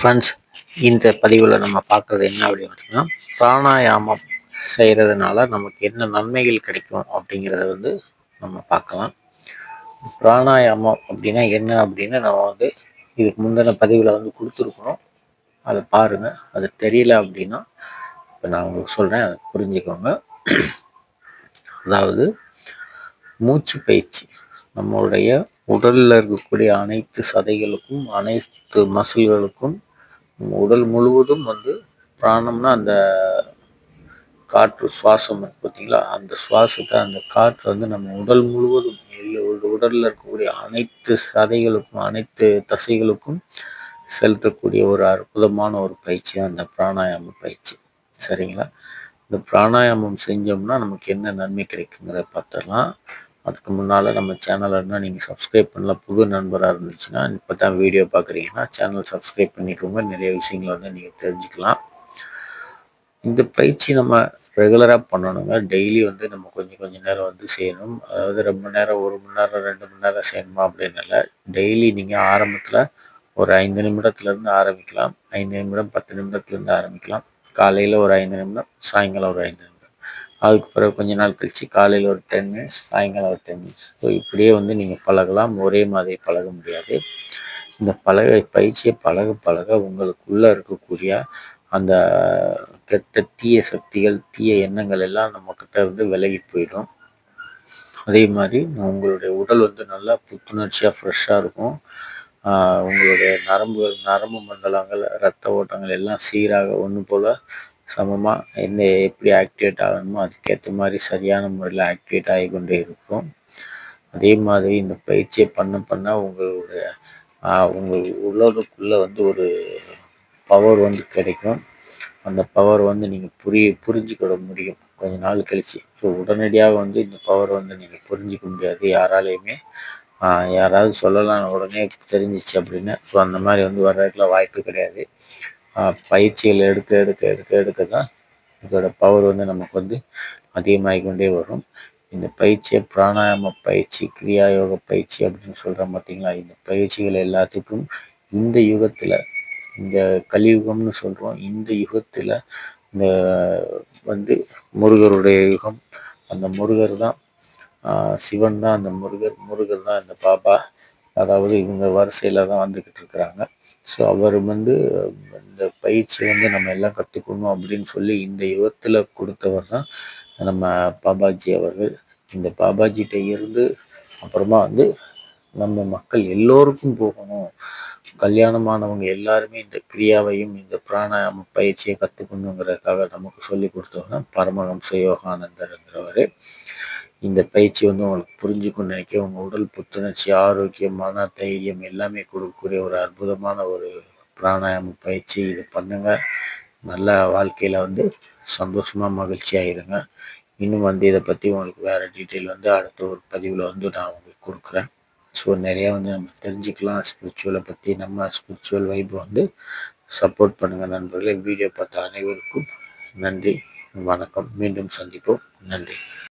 Friends, இந்த பதிவில் நம்ம பார்க்குறது என்ன அப்படின்னு பார்த்தீங்கன்னா, பிராணாயாமம் செய்கிறதுனால நமக்கு என்ன நன்மைகள் கிடைக்கும் அப்படிங்கிறத நம்ம பார்க்கலாம். பிராணாயாமம் அப்படின்னா என்ன அப்படின்னு நம்ம இதுக்கு முந்தின பதிவில் கொடுத்துருக்குறோம். அதை பாருங்கள். அது தெரியல அப்படின்னா இப்போ நான் உங்களுக்கு சொல்கிறேன், அதை புரிஞ்சுக்கோங்க. அதாவது மூச்சு பயிற்சி நம்மளுடைய உடலில் இருக்கக்கூடிய அனைத்து சதைகளுக்கும் அனைத்து மசில்களுக்கும் உடல் முழுவதும் பிராணம்னா அந்த காற்று சுவாசம் இருக்கு பார்த்தீங்களா, அந்த சுவாசத்தை அந்த காற்று நம்ம உடல் முழுவதும் உடலில் இருக்கக்கூடிய அனைத்து சதைகளுக்கும் அனைத்து தசைகளுக்கும் செலுத்தக்கூடிய ஒரு அற்புதமான ஒரு பயிற்சி தான் அந்த பிராணாயாம பயிற்சி. சரிங்களா? இந்த பிராணாயாமம் செஞ்சோம்னா நமக்கு என்ன நன்மை கிடைக்குங்கிறத பார்த்துடலாம். அதுக்கு முன்னால் நம்ம சேனலை நீங்கள் சப்ஸ்கிரைப் பண்ணலாம். புது நண்பராக இருந்துச்சுன்னா, இப்போ தான் வீடியோ பார்க்குறீங்கன்னா சேனல் சப்ஸ்கிரைப் பண்ணிக்கோங்க. நிறைய விஷயங்களை நீங்கள் தெரிஞ்சுக்கலாம். இந்த பயிற்சி நம்ம ரெகுலராக பண்ணணுங்க. டெய்லி நம்ம கொஞ்சம் நேரம் செய்யணும். அதாவது ரொம்ப நேரம் 1 மணி நேரம் 2 மணி நேரம் செய்யணுமா அப்படின்னு இல்லை. டெய்லி நீங்கள் ஆரம்பத்தில் ஒரு 5 நிமிடத்துலேருந்து ஆரம்பிக்கலாம். 5 நிமிடம் 10 நிமிடத்துலேருந்து ஆரம்பிக்கலாம். காலையில் ஒரு 5 நிமிடம், சாயங்காலம் ஒரு 5 நிமிடம். அதுக்கு பிறகு கொஞ்ச நாள் கழித்து காலையில் ஒரு 10 மினிட்ஸ், சாயங்காலம் ஒரு 10 மினிட்ஸ். ஸோ இப்படியே நீங்கள் பழகலாம். ஒரே மாதிரி பழக முடியாது. இந்த பயிற்சியை பழக உங்களுக்குள்ளே இருக்கக்கூடிய அந்த கெட்ட தீய சக்திகள், தீய எண்ணங்கள் எல்லாம் நம்மக்கிட்ட விலகி போயிடும். அதே மாதிரி உங்களுடைய உடல் நல்லா புத்துணர்ச்சியாக ஃப்ரெஷ்ஷாக இருக்கும். உங்களுடைய நரம்பு மண்டலங்கள், இரத்த ஓட்டங்கள் எல்லாம் சீராக ஒன்று போல் சமமாக எப்படி ஆக்டிவேட் ஆகணுமோ அதுக்கேற்ற மாதிரி சரியான முறையில் ஆக்டிவேட் ஆகி கொண்டே இருக்கும். அதே மாதிரி இந்த பயிற்சியை பண்ண உங்கள் உடலுக்குள்ளே ஒரு பவர் கிடைக்கும். அந்த பவர் நீங்கள் புரிஞ்சுக்கிட முடியும் கொஞ்ச நாள் கழிச்சு. ஸோ உடனடியாக இந்த பவர் நீங்கள் புரிஞ்சிக்க முடியாது யாராலையுமே. யாராவது சொல்லலாம் உடனே தெரிஞ்சிச்சு அப்படின்னு. ஸோ அந்த மாதிரி வர்றதுக்குலாம் வாய்ப்பு கிடையாது. பயிற்சிகள் எடுக்க தான் இதோட பவர் நமக்கு அதிகமாகி கொண்டே வரும். இந்த பயிற்சியை பிராணாயாம பயிற்சி, கிரியா யோக பயிற்சி அப்படின்னு சொல்கிறோம் பார்த்தீங்களா. இந்த பயிற்சிகள் எல்லாத்துக்கும் இந்த யுகத்தில், இந்த கலியுகம்னு சொல்கிறோம், இந்த யுகத்தில் இந்த முருகருடைய யுகம். அந்த முருகர் தான் சிவன் தான் அந்த முருகர் தான் இந்த பாபா. அதாவது இவங்க வரிசையில் தான் வந்துக்கிட்டு இருக்கிறாங்க. ஸோ அவர் இந்த பயிற்சி நம்ம எல்லாம் கற்றுக்கணும் அப்படின்னு சொல்லி இந்த யுகத்தில் கொடுத்தவர் தான் நம்ம பாபாஜி அவர்கள். இந்த பாபாஜிகிட்ட இருந்து அப்புறமா நம்ம மக்கள் எல்லோருக்கும் போகணும். கல்யாணமானவங்க எல்லாருமே இந்த கிரியாவையும் இந்த பிராணாயாம பயிற்சியை கற்றுக்கணுங்கிறதுக்காக நமக்கு சொல்லி கொடுத்தவங்க பரமஹம்ச யோகானந்தர்ங்கிறவர். இந்த பயிற்சி உங்களுக்கு புரிஞ்சுக்குன்னு நினைக்க, உங்கள் உடல் புத்துணர்ச்சி, ஆரோக்கியம், மன தைரியம் எல்லாமே கொடுக்கக்கூடிய ஒரு அற்புதமான ஒரு பிராணாயாம பயிற்சி. இது பண்ணுங்கள். நல்ல வாழ்க்கையில் சந்தோஷமாக மகிழ்ச்சியாக இருங்க. இன்னும் இதை பற்றி உங்களுக்கு வேறு டீட்டெயில் அடுத்த ஒரு பதிவில் நான் உங்களுக்கு கொடுக்குறேன். ஸோ நிறையா நம்ம தெரிஞ்சுக்கலாம் ஸ்பிரிச்சுவலை பற்றி. நம்ம ஸ்பிரிச்சுவல் வைப் சப்போர்ட் பண்ணுங்கள் நண்பர்களே. வீடியோ பார்த்த அனைவருக்கும் நன்றி, வணக்கம். மீண்டும் சந்திப்போம். நன்றி.